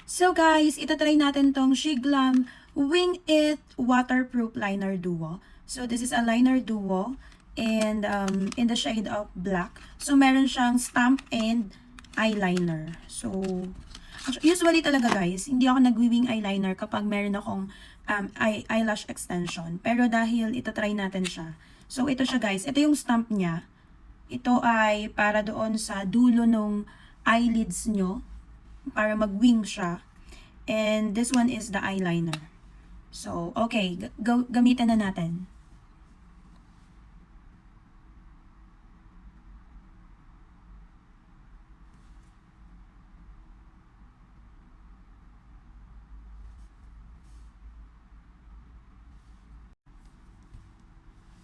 So guys, itatry natin tong Shiglam Wing It Waterproof Liner Duo. So this is a liner duo and in the shade of black. So meron siyang stamp and eyeliner. So usually talaga guys, hindi ako nagwi-wing eyeliner kapag meron akong eyelash extension. Pero dahil itatry natin siya. So ito siya guys, ito yung stamp niya. Ito ay para doon sa dulo ng eyelids nyo, para mag-wing siya. And this one is the eyeliner. So, okay, gamitan na natin.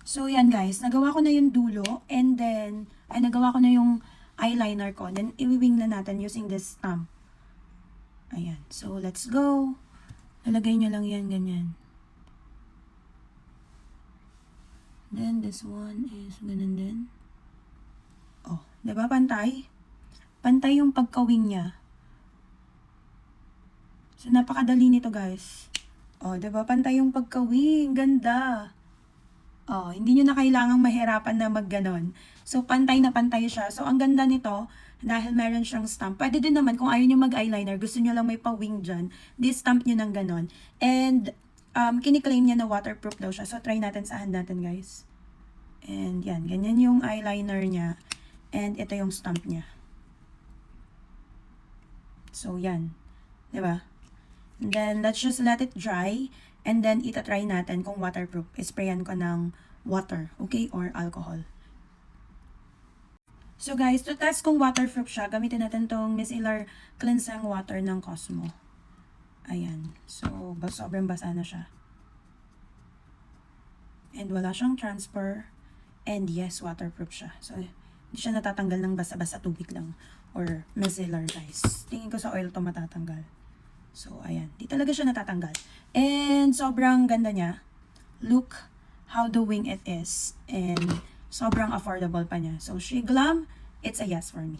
So, yan guys, nagawa ko na yung dulo and then, nagawa ko na yung eyeliner ko. Then, i-wing na natin using this stamp. Ayan. So, let's go. Lalagay nyo lang yan, ganyan. Then, this one is ganun din. Oh, diba pantay? Pantay yung pagka-wing niya. So, napakadali nito, guys. Oh, diba pantay yung pagka-wing. Ganda. Oh, hindi nyo na kailangang mahirapan na magganon. So, pantay na pantay siya. So, ang ganda nito, dahil meron siyang stamp. Pwede din naman, kung ayaw nyo mag-eyeliner, gusto nyo lang may pa-wing dyan, di-stamp nyo ng ganon. And, kiniklaim niya na waterproof daw siya. So, try natin sa hand natin, guys. And, yan. Ganyan yung eyeliner niya. And, ito yung stamp niya. So, yan. Diba? And then, let's just let it dry. And then, itatry natin kung waterproof. Isprayan ko ng water, okay? Or alcohol. So guys, to test kung waterproof siya, gamitin natin tong micellar cleansing water ng Cosmo. Ayan. So, sobrang basa na siya. And wala siyang transfer. And yes, waterproof siya. So, hindi siya natatanggal ng basa-basa tubig lang. Or micellar guys. Tingin ko sa oil to matatanggal. So, ayan. Di talaga siya natatanggal. And sobrang ganda niya. Look how the wing it is. And sobrang affordable pa niya. So, Shiglam, it's a yes for me.